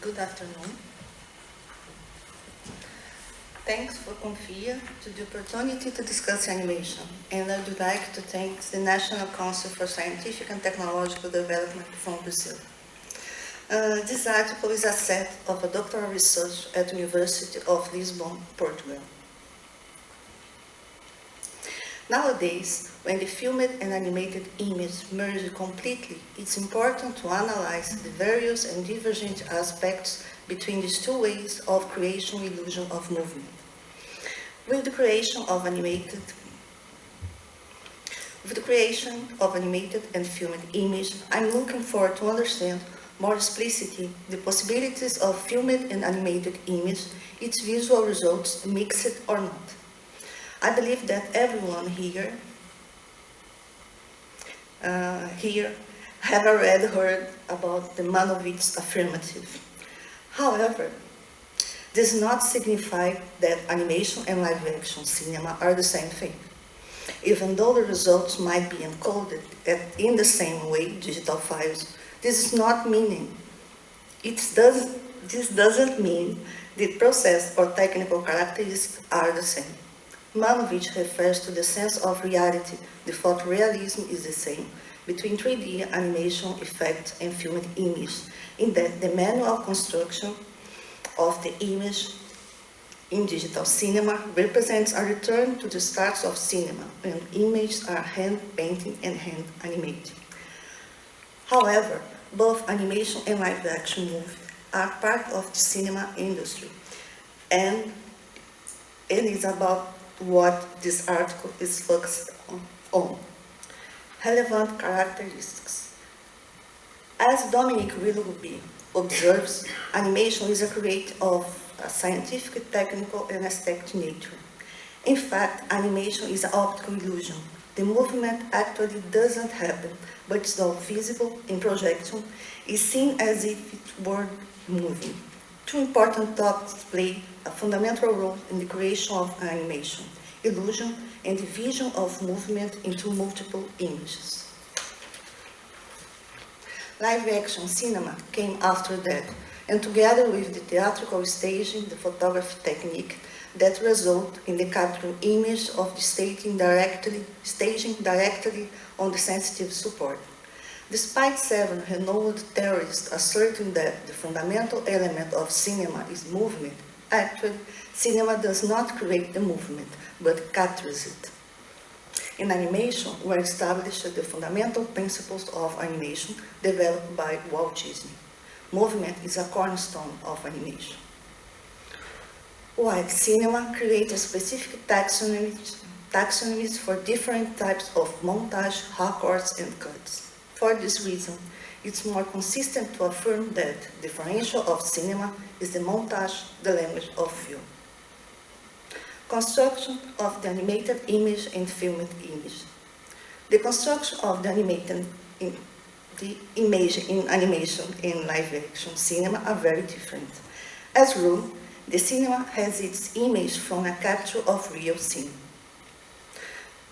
Good afternoon. Thanks for CONFIA to the opportunity to discuss animation, and I would like to thank the National Council for Scientific and Technological Development from Brazil. This article is a set of a doctoral research at the University of Lisbon, Portugal. Nowadays, when the filmed and animated image merge completely, it's important to analyze the various and divergent aspects between these two ways of creation illusion of movement. With the creation of animated and filmed image, I'm looking forward to understand more explicitly the possibilities of filmed and animated image, its visual results, mixed or not. I believe that everyone here have already heard about the Manovich's affirmative. However, this does not signify that animation and live-action cinema are the same thing. Even though the results might be encoded in the same way, digital files, this doesn't mean the process or technical characteristics are the same. Manovich refers to the sense of reality. The photorealism is the same between 3D animation effects and filmed image, in that the manual construction of the image in digital cinema represents a return to the start of cinema, when images are hand-painted and hand-animated. However, both animation and live-action movies are part of the cinema industry, and it is about what this article is focused on. Relevant characteristics. As Dominic Willoughby observes, animation is a creation of a scientific, technical, and aesthetic nature. In fact, animation is an optical illusion. The movement actually doesn't happen, but it's all visible in projection, is seen as if it were moving. Two important topics play a fundamental role in the creation of animation: illusion and the vision of movement into multiple images. Live-action cinema came after that, and together with the theatrical staging, the photography technique that result in the captured image of the staging directly on the sensitive support. Despite several renowned theorists asserting that the fundamental element of cinema is movement, actually, cinema does not create the movement, but captures it. In animation, were established the fundamental principles of animation developed by Walt Disney. Movement is a cornerstone of animation. While cinema creates specific taxonomies for different types of montage, records, and cuts. For this reason, it's more consistent to affirm that the differential of cinema is the montage, the language of film. Construction of the animated image and filmed image. The construction of the image in animation and live-action cinema are very different. As a rule, the cinema has its image from a capture of real scene.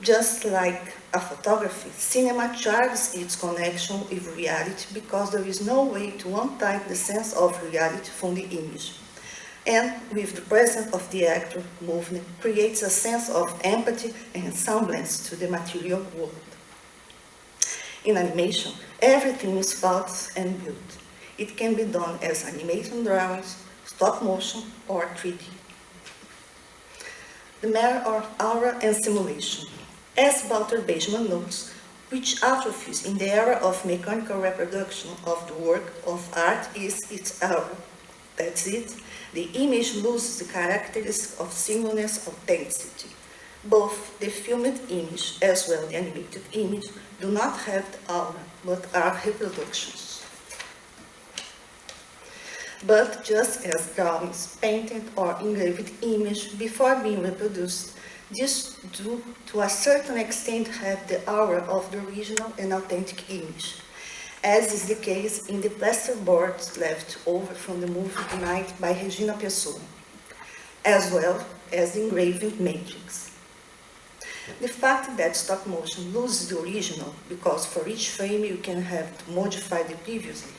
Just like a photography, cinema charges its connection with reality because there is no way to untie the sense of reality from the image. And with the presence of the actor, movement creates a sense of empathy and semblance to the material world. In animation, everything is felt and built. It can be done as animation drawings, stop motion, or 3D. The matter of aura and simulation. As Walter Benjamin notes, which atrophies in the era of mechanical reproduction of the work of art is its aura. That's it. The image loses the characteristics of singleness, authenticity. Both the filmed image as well as the animated image do not have the aura, but are reproductions. But just as drawings, painted or engraved image before being reproduced, these do to a certain extent have the aura of the original and authentic image, as is the case in the plasterboards left over from the movie Night by Regina Pessoa, as well as the engraving matrix. The fact that stop motion loses the original, because for each frame you can have to modify the previously,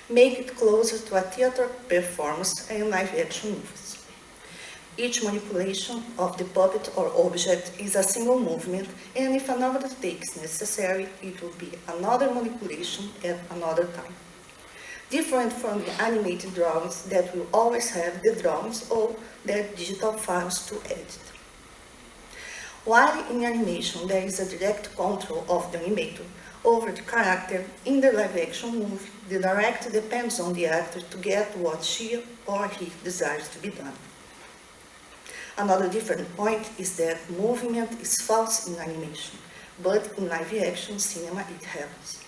make it closer to a theater performance and live-action movies. Each manipulation of the puppet or object is a single movement, and if another take is necessary, it will be another manipulation at another time. Different from the animated drawings that will always have the drawings or their digital files to edit. While in animation there is a direct control of the animator over the character, in the live-action movie, the director depends on the actor to get what she or he desires to be done. Another different point is that movement is false in animation, but in live-action cinema it happens.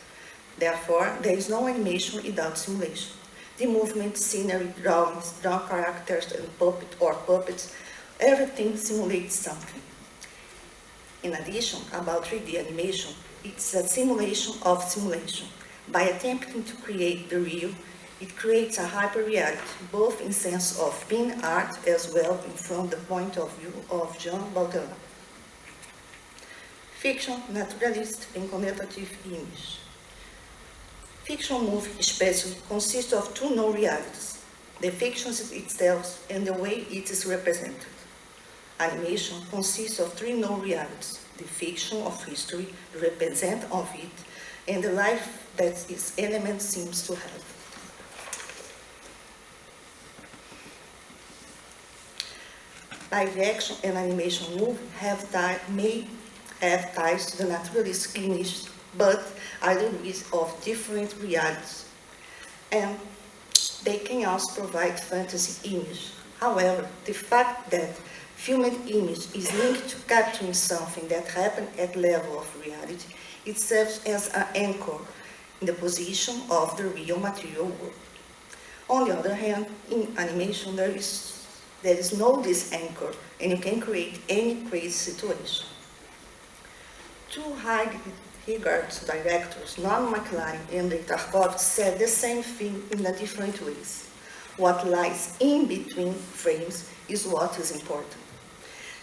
Therefore, there is no animation without simulation. The movement, scenery, drawings, drawn characters, and puppets, everything simulates something. In addition, about 3D animation, it's a simulation of simulation. By attempting to create the real, it creates a hyper-reality, both in sense of being art as well from the point of view of Jean Baudelaire. Fiction, naturalist, and connotative image. Fiction movie especially consists of two known realities, the fiction itself and the way it is represented. Animation consists of three known realities, the fiction of history, the represent of it, and the life that its element seems to have. Live action and animation movie may have ties to the naturalistic image, but are degrees of different realities, and they can also provide fantasy image. However, the fact that filmed image is linked to capturing something that happened at level of reality, it serves as an anchor in the position of the real material world. On the other hand, in animation there is no this anchor, and you can create any crazy situation. Two high-regarded directors, Norman McLaren and Tarkovsky, said the same thing in a different ways. What lies in between frames is what is important.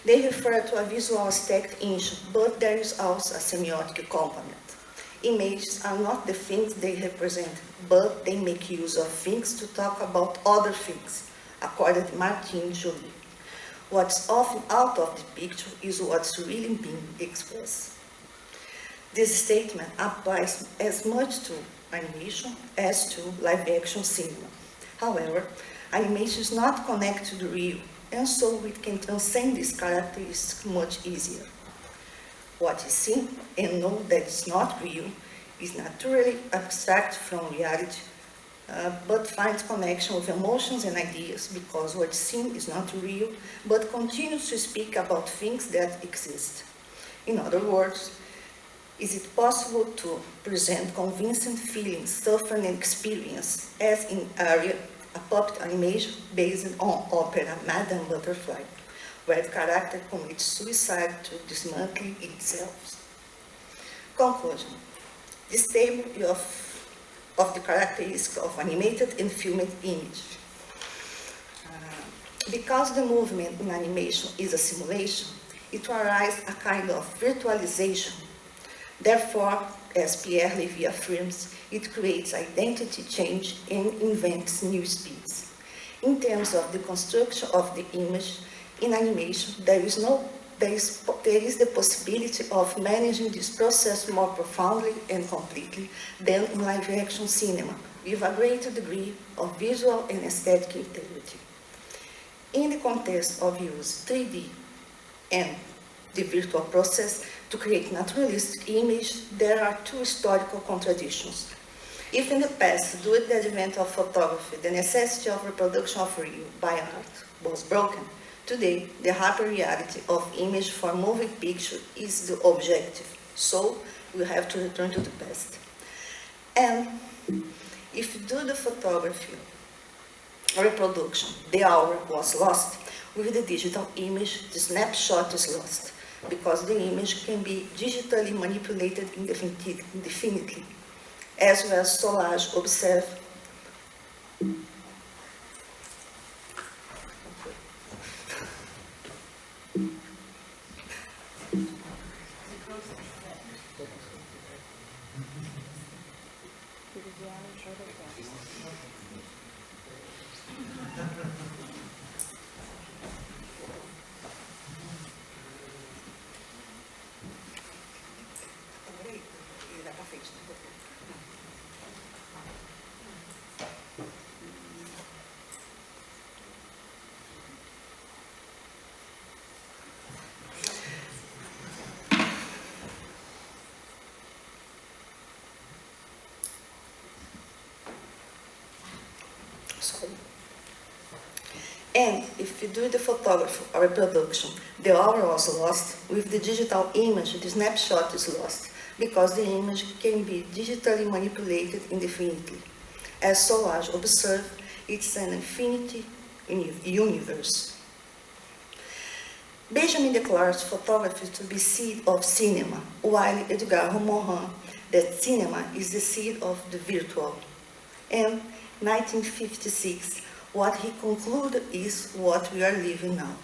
They refer to a visual aesthetic engine, but there is also a semiotic component. Images are not the things they represent, but they make use of things to talk about other things, according to Martin Joly. What's often out of the picture is what's really being expressed. This statement applies as much to animation as to live-action cinema. However, animation is not connected to the real, and so it can transcend this characteristic much easier. What is seen and know that is not real is naturally abstract from reality, but finds connection with emotions and ideas because what's seen is not real, but continues to speak about things that exist. In other words, is it possible to present convincing feelings, suffering, and experience, as in Aria, a puppet animation based on opera Madame Butterfly, where the character commits suicide to dismantling itself? Conclusion. This table of the characteristics of animated and filmed image. Because the movement in animation is a simulation, it arises a kind of virtualization. Therefore, as Pierre Levy affirms, it creates identity change and invents new speeds. In terms of the construction of the image, in animation, there is the possibility of managing this process more profoundly and completely than in live-action cinema, with a greater degree of visual and aesthetic integrity. In the context of use 3D and the virtual process to create naturalistic image, there are two historical contradictions. If in the past, due to the advent of photography, the necessity of reproduction of real by art was broken, today the hyper-reality of image for moving picture is the objective, so we have to return to the past. And if due to the photography reproduction, the hour was lost, with the digital image, the snapshot is lost, because the image can be digitally manipulated indefinitely, as well as Solange observe. sorry. And if you do the photography or reproduction, the hour was lost. With the digital image, the snapshot is lost, because the image can be digitally manipulated indefinitely. As Soage observed, it's an infinity universe. Benjamin declares photography to be seed of cinema, while Edgar Morin that cinema is the seed of the virtual. And 1956, what he concluded is what we are living now.